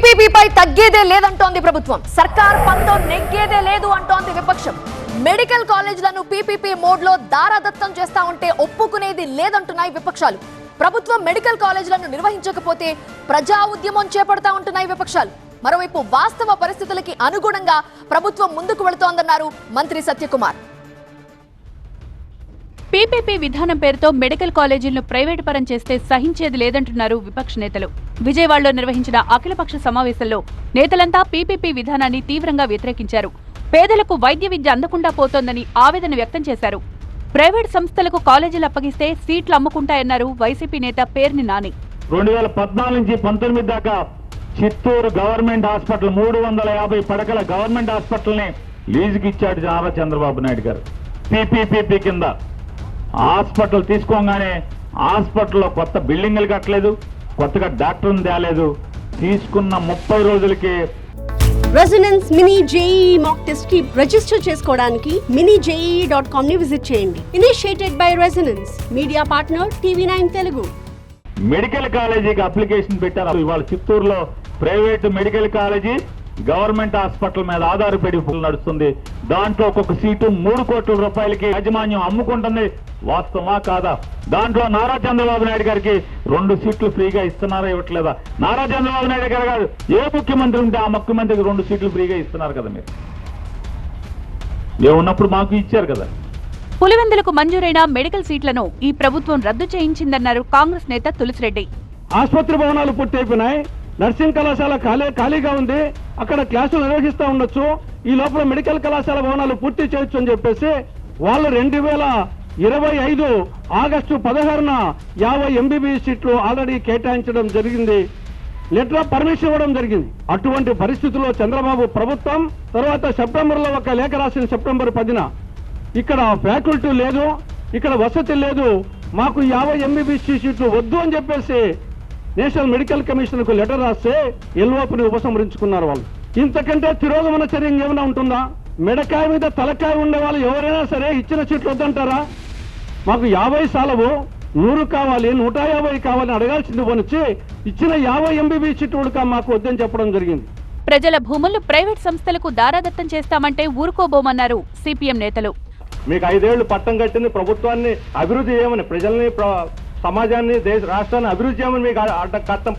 పీపీపీపై తగ్గేదే లేదంటోంది ప్రభుత్వం. సర్కార్ పంతో నెగ్గేదే లేదు అంటోంది విపక్షం. మెడికల్ కాలేజీలను పీపీపీ మోడ్ లో దారాదత్తం చేస్తా ఉంటే ఒప్పుకునేది లేదంటున్నాయి విపక్షాలు. ప్రభుత్వం మెడికల్ కాలేజీలను నిర్వహించకపోతే ప్రజా ఉద్యమం చేపడతా ఉంటున్నాయి విపక్షాలు. మరోవైపు వాస్తవ పరిస్థితులకి అనుగుణంగా ప్రభుత్వం ముందుకు వెళుతోందన్నారు మంత్రి సత్యకుమార్. పీపీపీ విధానం పేరుతో మెడికల్ కాలేజీలను ప్రైవేటు పరం చేస్తే సహించేది లేదంటున్నారు విపక్ష నేతలు. విజయవాడలో నిర్వహించిన అఖిలపక్ష సమావేశంలో నేతలంతా పీపీపీ విధానాన్ని తీవ్రంగా వ్యతిరేకించారు. పేదలకు వైద్య విద్య అందకుండా పోతోందని ఆవేదన వ్యక్తం చేశారు. ప్రైవేటు సంస్థలకు కాలేజీలు అప్పగిస్తే సీట్లు అమ్ముకుంటాయన్నారు వైసీపీ నేత పేర్ని నాని. 2014 నుంచి 19 దాకా చిత్తూరు గవర్నమెంట్ హాస్పిటల్ 350 పడకల గవర్నమెంట్ హాస్పిటల్ ని లీజుకి ఇచ్చాడు నారా చంద్రబాబు నాయుడు గారు. పీపీపీ కింద హాస్పిటల్ తీసుకోగానే హాస్పిటల్లో కొత్త బిల్డింగ్లు కట్టలేదు, కొత్తగా డాక్టర్ని తేలేదు. తీసుకున్న 30 రోజులకి resonance mini JEE mock test కి రిజిస్టర్ చేసుకోవడానికి minijee.com ని విజిట్ చేయండి. Initiated by resonance, media partner TV9 Telugu. Medical కాలేజీకి అప్లికేషన్ పెట్టారు. ఇవాళ చిత్తూరులో private medical college government hospital మీద ఆధారపడి నడుస్తుంది. దాంట్లో ఒక్కొక్క సీటు 3 కోట్ల రూపాయలకి యాజమాన్యం అమ్ముకుంటుంది. వాస్తవమా కాదా? దాంట్లో నారా చంద్రబాబు నాయుడు గారికి 2 సీట్లు ఫ్రీగా ఇస్తున్నారా ఇవ్వట్లేదా? నారా చంద్రబాబు నాయుడు గారు కాదు, ఏ ముఖ్యమంత్రి ఉంటే ఆ ముఖ్యమంత్రికి 2 సీట్లు ఫ్రీగా ఇస్తున్నారు కదా. మీరు ఏమున్నప్పుడు మాకు ఇచ్చారు కదా. పులివెందులకు మంజూరైన మెడికల్ సీట్లను ఈ ప్రభుత్వం రద్దు చేయించిందన్నారు కాంగ్రెస్ నేత తులసిరెడ్డి. ఆసుపత్రి భవనాలు పూర్తయిపోయినాయి, నర్సింగ్ కళాశాల ఖాళీగా ఉంది, అక్కడ క్లాసులు నిర్వహిస్తూ ఉండొచ్చు. ఈ లోపల మెడికల్ కళాశాల భవనాలు పూర్తి చేయొచ్చు అని చెప్పేసి వాళ్ళు 2025 ఆగస్టు 16న 50 MBBS సీట్లు ఆల్రెడీ కేటాయించడం జరిగింది. లెటర్ ఆఫ్ పర్మిషన్ ఇవ్వడం జరిగింది. అటువంటి పరిస్థితుల్లో చంద్రబాబు ప్రభుత్వం తర్వాత సెప్టెంబర్లో ఒక లేఖ రాసిన సెప్టెంబర్ 10న ఇక్కడ ఫ్యాకల్టీ లేదు, ఇక్కడ వసతి లేదు, మాకు 50 MBBS సీట్లు వద్దు అని చెప్పేసి నేషనల్ మెడికల్ కమిషన్ కు లెటర్ రాస్తే ఎల్ఓపిని ఉపసంహరించుకున్నారు వాళ్ళు. ఇంతకంటే తిరోగమన చర్య ఏమైనా ఉంటుందా? మెడకాయ మీద తలకాయ ఉండే వాళ్ళు ఎవరైనా సరే ఇచ్చిన సీట్లు వద్దంటారా? మాకు 50 సాలవు, 100 కావాలి, 150 కావాలని అడగాల్సింది పోనిచ్చి ఇచ్చిన 50 MBBS సీట్లు మాకు వద్దని చెప్పడం జరిగింది. ప్రజల భూములు ప్రైవేట్ సంస్థలకు దారాదత్తం చేస్తామంటే ఊరుకోబోమన్నారు సిపిఎం నేతలు. మీకు 5 ఏళ్లు పట్టం కట్టింది ప్రభుత్వాన్ని అభివృద్ధి చేయమని, ప్రజల్ని సమాజాన్ని రాష్ట్రాన్ని అభివృద్ధి చేయమని మీకు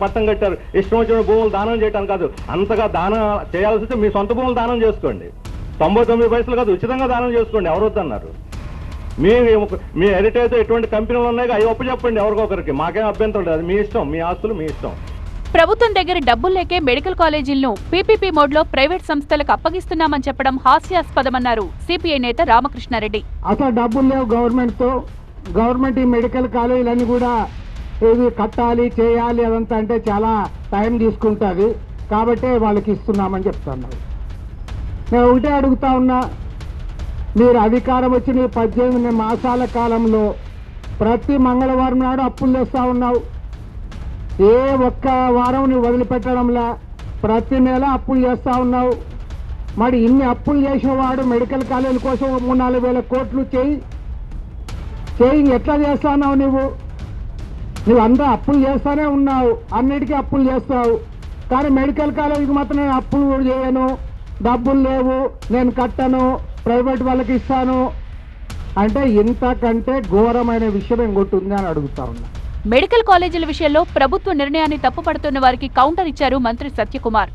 పట్టం కట్టారు. ఇష్టం వచ్చిన భూములు దానం చేయడానికి కాదు, అంతగా దానం చేయాల్సి వస్తే మీ సొంత భూములు దానం చేసుకోండి. 99 పైసలు కాదు, ఉచితంగా దానం చేసుకోండి. ఎవరు వద్దన్నారు? మీ హెరిటేజ్ ఎటువంటి కంపెనీలు ఉన్నాయి అవి ఒప్పు చెప్పండి ఎవరికొకరికి, మాకేం అభ్యంతరం లేదు. అది మీ ఇష్టం, మీ ఆస్తులు మీ ఇష్టం. ప్రభుత్వం దగ్గర డబ్బులు లేకే మెడికల్ కాలేజీలను పీపీపీ మోడ్ లో ప్రైవేట్ సంస్థలకు అప్పగిస్తున్నామని చెప్పడం హాస్యాస్పదమన్నారు సిపిఐ నేత రామకృష్ణారెడ్డి. అసలు డబ్బులు లేవు గవర్నమెంట్ ఈ మెడికల్ కాలేజీలన్నీ కూడా ఇవి కట్టాలి చేయాలి అదంతా అంటే చాలా టైం తీసుకుంటుంది కాబట్టి వాళ్ళకి ఇస్తున్నామని చెప్తున్నారు. నేను ఒకటే అడుగుతా ఉన్నా, మీరు అధికారం వచ్చిన 18 మాసాల కాలంలో ప్రతి మంగళవారం నాడు అప్పులు చేస్తూ ఉన్నావు. ఏ ఒక్క వారం నువ్వు వదిలిపెట్టడంలా ప్రతి నెల అప్పులు చేస్తూ ఉన్నావు. మరి ఇన్ని అప్పులు చేసిన వాడు మెడికల్ కాలేజీల కోసం 3-4 వేల కోట్లు చేయి ఎట్లా చేస్తా ఉన్నావు? నువ్వు అందరూ అప్పులు చేస్తానే ఉన్నావు, అన్నిటికీ అప్పులు చేస్తావు. కానీ మెడికల్ కాలేజీకి మాత్రం నేను అప్పులు కూడా చేయను, డబ్బులు లేవు, నేను కట్టను, ప్రైవేట్ వాళ్ళకి ఇస్తాను అంటే ఇంతకంటే ఘోరమైన విషయం ఇంకోటి అని అడుగుతా ఉన్నా. మెడికల్ కాలేజీల విషయంలో ప్రభుత్వ నిర్ణయాన్ని తప్పుపడుతున్న వారికి కౌంటర్ ఇచ్చారు మంత్రి సత్యకుమార్.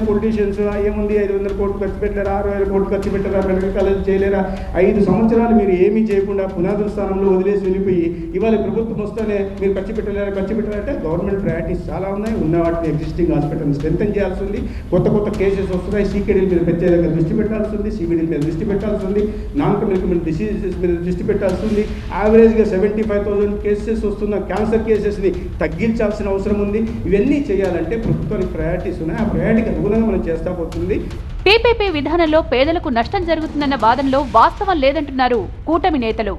పొలిటీషియన్స్ ఏముంది 500 కోట్లు ఖర్చు పెట్టలేరా, 60,000 కోట్లు ఖర్చు పెట్టారా, మెడికల్ కాలేజ్ చేయలేరా? 5 సంవత్సరాలు మీరు ఏమీ చేయకుండా పునాదుల స్థానంలో వదిలేసి వెళ్ళిపోయి ఇవాళ ప్రభుత్వం వస్తేనే మీరు ఖర్చు పెట్టారంటే గవర్నమెంట్ ప్రయారిటీస్ చాలా ఉన్నాయి. ఉన్న వాటిని ఎగ్జిస్టింగ్ హాస్పిటల్ని స్ట్రెంథెన్ చేయాల్సి ఉంది. కొత్త కేసెస్ వస్తున్నాయి. సీకేడీల మీద ప్రత్యేకంగా దృష్టి పెట్టాల్సి ఉంది, సిబిడీల మీద దృష్టి పెట్టాల్సి ఉంది, నాన్ కమ్యూనికేబుల్ డిసీజెస్ మీద దృష్టి పెట్టాల్సి ఉంది. యావరేజ్గా 75,000 కేసెస్ వస్తున్న క్యాన్సర్ కేసెస్ని తగ్గించాల్సిన అవసరం ఉంది. ఇవన్నీ చేయాలంటే ప్రభుత్వానికి ప్రయారిటీస్ ఉన్నాయి. ఆ ప్రయారిటీకి అనుగుణంగా మనం చేస్తా పోతుంది. పీపీపీ విధానంలో పేదలకు నష్టం జరుగుతుందన్న వాదనలో వాస్తవం లేదంటున్నారు కూటమి నేతలు.